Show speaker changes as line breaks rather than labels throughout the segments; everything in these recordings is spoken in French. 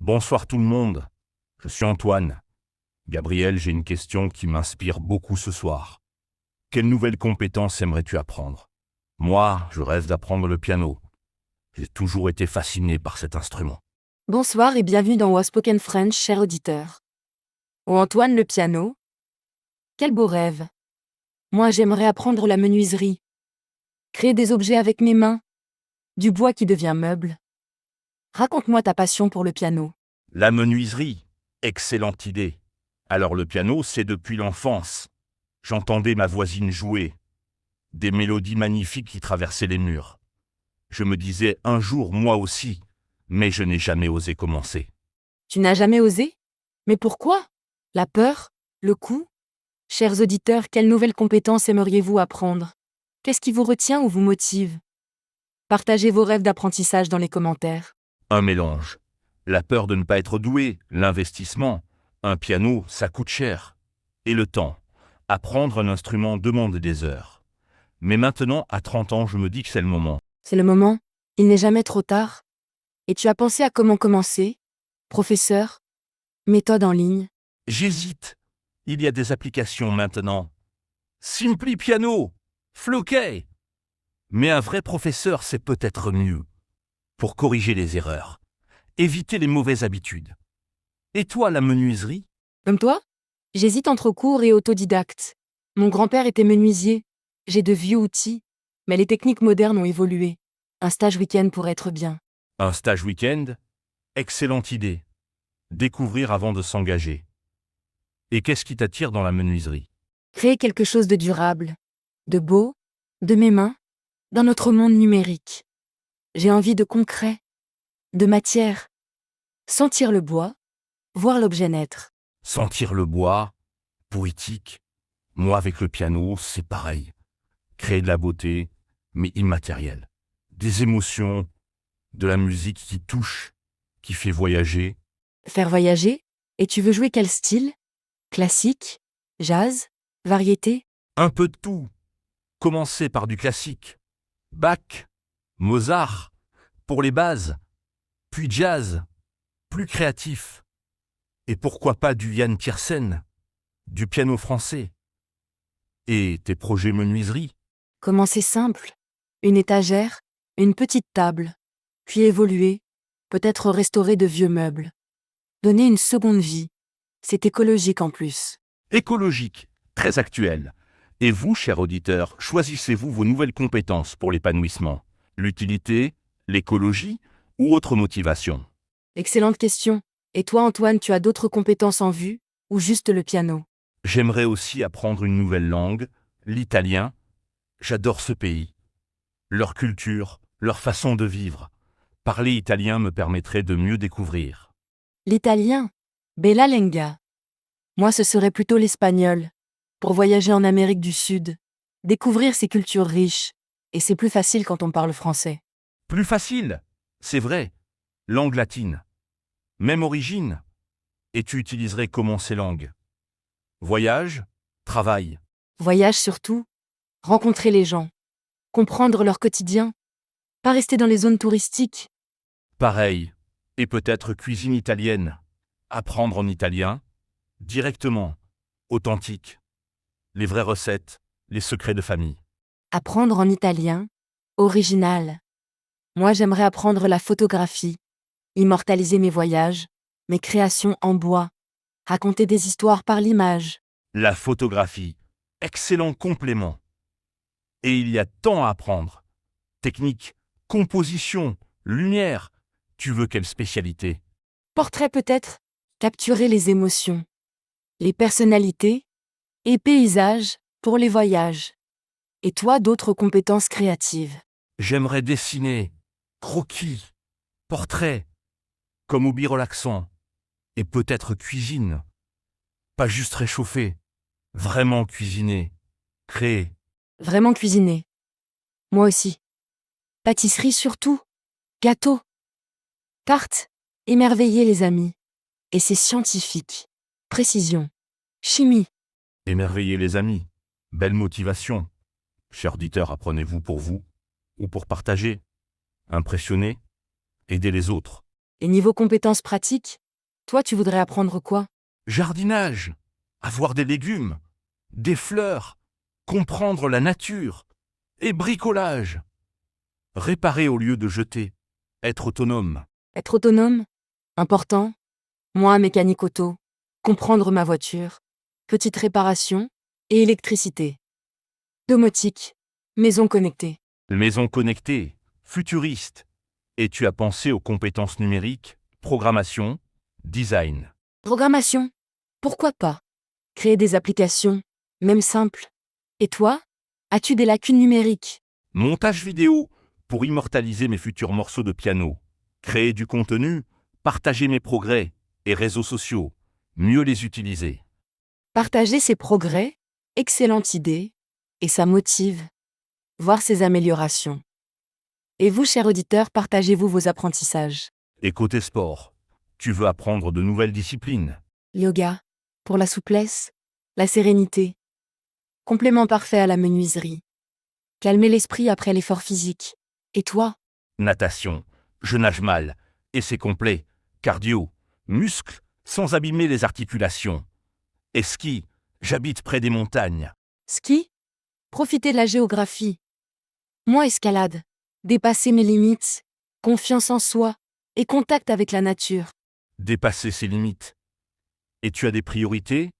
Bonsoir tout le monde, je suis Antoine. Gabriel, j'ai une question qui m'inspire beaucoup ce soir. Quelle nouvelle compétence aimerais-tu apprendre? Moi, je rêve d'apprendre le piano. J'ai toujours été fasciné par cet instrument.
Bonsoir et bienvenue dans Waspoken French, cher auditeur. Oh Antoine, le piano? Quel beau rêve! Moi, j'aimerais apprendre la menuiserie. Créer des objets avec mes mains. Du bois qui devient meuble. Raconte-moi ta passion pour le piano.
La menuiserie, excellente idée. Alors le piano, c'est depuis l'enfance. J'entendais ma voisine jouer. Des mélodies magnifiques qui traversaient les murs. Je me disais un jour moi aussi, mais je n'ai jamais osé commencer.
Tu n'as jamais osé? Mais pourquoi? La peur? Le coût? Chers auditeurs, quelle nouvelle compétence aimeriez-vous apprendre? Qu'est-ce qui vous retient ou vous motive? Partagez vos rêves d'apprentissage dans les commentaires.
Un mélange. La peur de ne pas être doué, l'investissement. Un piano, ça coûte cher. Et le temps. Apprendre un instrument demande des heures. Mais maintenant, à 30 ans, je me dis que c'est le moment.
C'est le moment. Il n'est jamais trop tard. Et tu as pensé à comment commencer? Professeur? Méthode en ligne?
J'hésite. Il y a des applications maintenant. Simply Piano, Floquet. Mais un vrai professeur, c'est peut-être mieux. Pour corriger les erreurs. Éviter les mauvaises habitudes. Et toi, la menuiserie?
Comme toi? J'hésite entre cours et autodidacte. Mon grand-père était menuisier. J'ai de vieux outils, mais les techniques modernes ont évolué. Un stage week-end pourrait être bien.
Un stage week-end? Excellente idée. Découvrir avant de s'engager. Et qu'est-ce qui t'attire dans la menuiserie?
Créer quelque chose de durable, de beau, de mes mains, dans notre monde numérique. J'ai envie de concret, de matière. Sentir le bois, voir l'objet naître.
Sentir le bois, poétique. Moi, avec le piano, c'est pareil. Créer de la beauté, mais immatérielle. Des émotions, de la musique qui touche, qui fait voyager.
Faire voyager? Et tu veux jouer quel style? Classique? Jazz? Variété?
Un peu de tout. Commencer par du classique. Bach, Mozart, pour les bases. Puis jazz, plus créatif. Et pourquoi pas du Yann Tiersen, du piano français. Et tes projets menuiserie?
Commencer simple. Une étagère, une petite table. Puis évoluer, peut-être restaurer de vieux meubles. Donner une seconde vie. C'est écologique en plus.
Écologique, très actuel. Et vous, chers auditeurs, choisissez-vous vos nouvelles compétences pour l'épanouissement? L'utilité, l'écologie ou autre motivation?
Excellente question. Et toi Antoine, tu as d'autres compétences en vue, ou juste le piano?
J'aimerais aussi apprendre une nouvelle langue, l'italien. J'adore ce pays. Leur culture, leur façon de vivre. Parler italien me permettrait de mieux découvrir.
L'italien? Bella Lenga. Moi ce serait plutôt l'espagnol. Pour voyager en Amérique du Sud. Découvrir ces cultures riches. Et c'est plus facile quand on parle français.
Plus facile, c'est vrai. Langue latine. Même origine. Et tu utiliserais comment ces langues? Voyage, travail.
Voyage surtout. Rencontrer les gens. Comprendre leur quotidien. Pas rester dans les zones touristiques.
Pareil. Et peut-être cuisine italienne. Apprendre en italien. Directement. Authentique. Les vraies recettes. Les secrets de famille.
Apprendre en italien. Original. Moi j'aimerais apprendre la photographie. Immortaliser mes voyages, mes créations en bois. Raconter des histoires par l'image.
La photographie. Excellent complément. Et il y a tant à apprendre. Technique, composition, lumière. Tu veux quelle spécialité?
Portrait peut-être. Capturer les émotions. Les personnalités. Et paysages pour les voyages. Et toi d'autres compétences créatives.
J'aimerais dessiner. Croquis. Portrait. Comme hobby relaxant. Et peut-être cuisine. Pas juste réchauffer. Vraiment cuisiner. Créer.
Vraiment cuisiner. Moi aussi. Pâtisserie surtout. Gâteau. Tarte. Émerveiller les amis. Et c'est scientifique. Précision. Chimie.
Émerveiller les amis. Belle motivation. Chers auditeurs, apprenez-vous pour vous ou pour partager. Impressionner. Aider les autres.
Et niveau compétences pratiques, toi tu voudrais apprendre quoi?
Jardinage, avoir des légumes, des fleurs, comprendre la nature, et bricolage. Réparer au lieu de jeter, être autonome.
Être autonome? Important. Moi, mécanique auto. Comprendre ma voiture. Petite réparation. Et électricité. Domotique. Maison connectée.
Maison connectée, futuriste. Et tu as pensé aux compétences numériques, programmation, design.
Programmation. Pourquoi pas? Créer des applications, même simples. Et toi? As-tu des lacunes numériques?
Montage vidéo, pour immortaliser mes futurs morceaux de piano. Créer du contenu, partager mes progrès, et réseaux sociaux, mieux les utiliser.
Partager ses progrès? Excellente idée. Et ça motive. Voir ses améliorations. Et vous, chers auditeurs, partagez-vous vos apprentissages?
Et côté sport, tu veux apprendre de nouvelles disciplines.
Yoga. Pour la souplesse, la sérénité. Complément parfait à la menuiserie. Calmer l'esprit après l'effort physique. Et toi?
Natation, je nage mal, et c'est complet. Cardio, muscles, sans abîmer les articulations. Et ski, j'habite près des montagnes.
Ski? Profiter de la géographie. Moi, escalade. Dépasser mes limites. Confiance en soi. Et contact avec la nature.
Dépasser ses limites. Et tu as des priorités?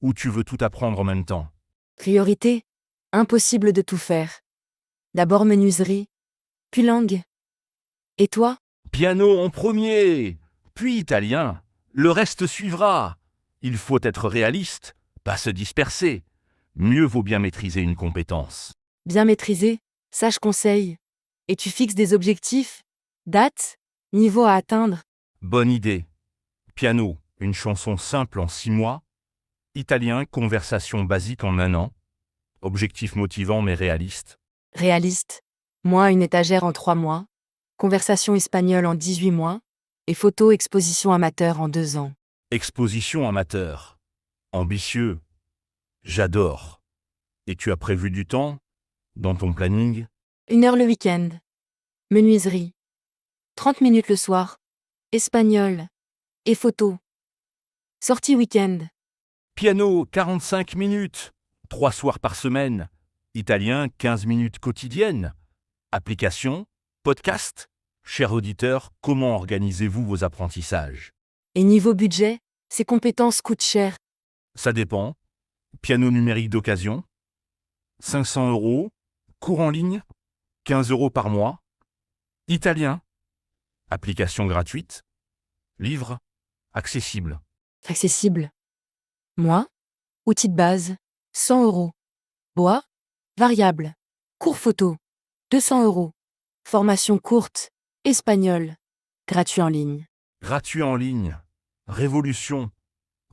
Ou tu veux tout apprendre en même temps?
Priorité? Impossible de tout faire. D'abord menuiserie. Puis langue. Et toi?
Piano en premier, puis italien. Le reste suivra. Il faut être réaliste, pas se disperser. Mieux vaut bien maîtriser une compétence.
Bien maîtrisé? Sage conseil. Et tu fixes des objectifs? Date? Niveau à atteindre?
Bonne idée. Piano, une chanson simple en 6 mois. Italien, conversation basique en 1 an. Objectif motivant mais réaliste.
Réaliste. Moi, une étagère en 3 mois. Conversation espagnole en 18 mois. Et photo exposition amateur en 2 ans.
Exposition amateur. Ambitieux. J'adore. Et tu as prévu du temps? Dans ton planning?
1 heure le week-end. Menuiserie. 30 minutes le soir. Espagnol. Et photo. Sortie week-end.
Piano, 45 minutes. 3 soirs par semaine. Italien, 15 minutes quotidiennes. Application, podcast. Chers auditeurs, comment organisez-vous vos apprentissages?
Et niveau budget, ces compétences coûtent cher.
Ça dépend. Piano numérique d'occasion, 500 €. Cours en ligne, 15 € par mois. Italien, application gratuite. Livre, accessible.
Accessible. Moi, outil de base, 100 euros. Bois, variable. Cours photo, 200 euros. Formation courte, espagnol, gratuit en ligne.
Gratuit en ligne. Révolution.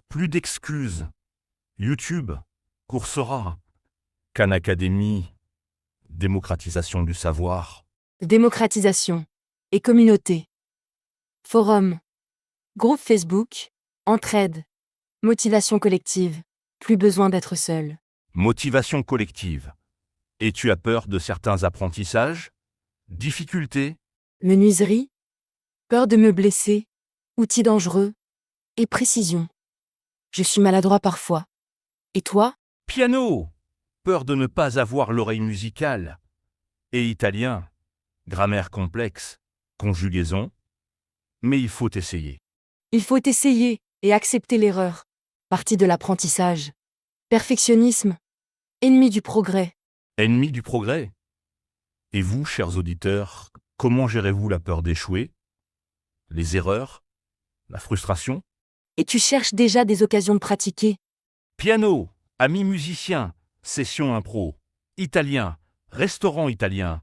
Plus d'excuses. YouTube, Coursera. Khan Academy. Démocratisation du savoir.
Démocratisation et communauté. Forum, groupe Facebook, entraide, motivation collective. Plus besoin d'être seul.
Motivation collective. Et tu as peur de certains apprentissages? Difficultés?
Menuiserie, peur de me blesser, outils dangereux et précision. Je suis maladroit parfois. Et toi?
Piano, peur de ne pas avoir l'oreille musicale. Et italien, grammaire complexe, conjugaison. Mais il faut essayer.
Il faut essayer et accepter l'erreur. Partie de l'apprentissage. Perfectionnisme, ennemi du progrès.
Ennemi du progrès. Et vous, chers auditeurs, comment gérez-vous la peur d'échouer? Les erreurs? La frustration?
Et tu cherches déjà des occasions de pratiquer.
Piano, amis musiciens, session impro. Italien, restaurant italien.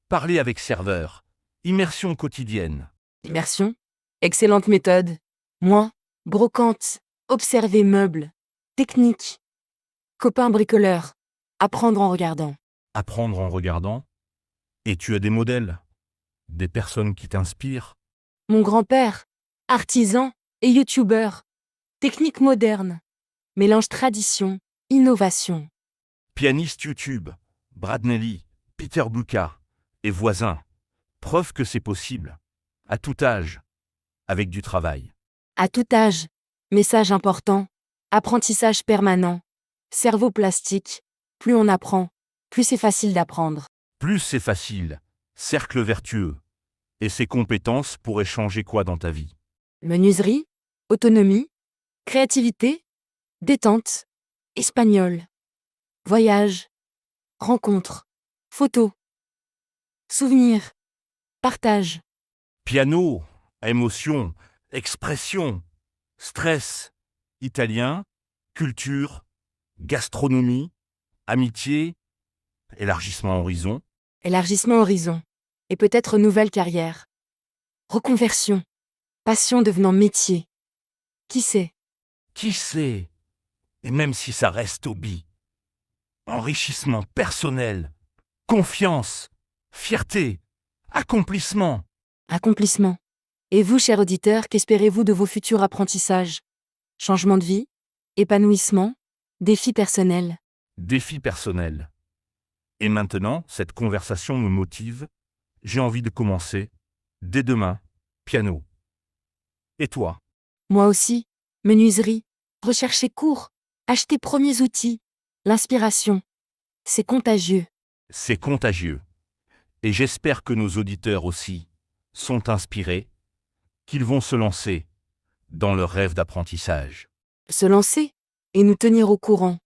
Parler avec serveur. Immersion quotidienne.
Immersion, excellente méthode. Moi, brocante, observer meubles, technique. Copain bricoleur, apprendre en regardant.
Apprendre en regardant. Et tu as des modèles? Des personnes qui t'inspirent?
Mon grand-père, artisan et youtubeur. Technique moderne. Mélange tradition, innovation.
Pianiste YouTube, Brad Nelly, Peter Buka, et voisins. Preuve que c'est possible. À tout âge. avec du travail.
À tout âge. Message important. Apprentissage permanent. Cerveau plastique. Plus on apprend, plus c'est facile d'apprendre.
Plus c'est facile, cercle vertueux. Et ces compétences pourraient changer quoi dans ta vie?
Menuiserie, autonomie, créativité, détente, espagnol, voyage, rencontre, photo, souvenir, partage,
Piano, émotion, expression, stress, italien, culture, gastronomie, amitié, élargissement horizon.
élargissement horizon, et peut-être nouvelle carrière, reconversion, passion devenant métier. Qui sait?
Qui sait? Et même si ça reste hobby. Enrichissement personnel, confiance, fierté, accomplissement.
Accomplissement. Et vous, cher auditeur, qu'espérez-vous de vos futurs apprentissages? Changement de vie? Épanouissement? Défis personnels?
Défi personnel. Et maintenant, cette conversation me motive. J'ai envie de commencer. Dès demain, piano. Et toi?
Moi aussi. Menuiserie. Recherchez cours. Achetez premiers outils. L'inspiration. C'est contagieux.
C'est contagieux. Et j'espère que nos auditeurs aussi sont inspirés, qu'ils vont se lancer dans leur rêve d'apprentissage.
Se lancer et nous tenir au courant.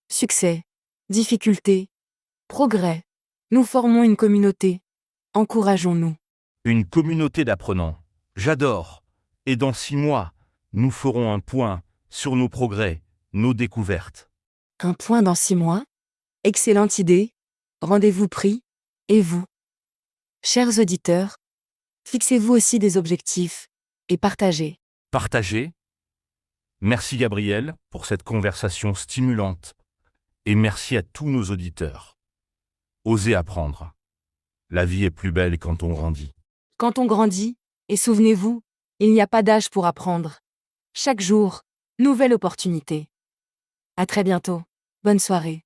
Succès, difficultés, progrès. Nous formons une communauté. Encourageons-nous.
Une communauté d'apprenants. J'adore. Et dans 6 mois, nous ferons un point sur nos progrès, nos découvertes.
Un point dans 6 mois? Excellente idée. Rendez-vous pris. Et vous? Chers auditeurs, fixez-vous aussi des objectifs et partagez.
Partagez. Merci Gabriel pour cette conversation stimulante. Et merci à tous nos auditeurs. Osez apprendre. La vie est plus belle quand on grandit.
Quand on grandit, et souvenez-vous, il n'y a pas d'âge pour apprendre. Chaque jour, nouvelle opportunité. À très bientôt. Bonne soirée.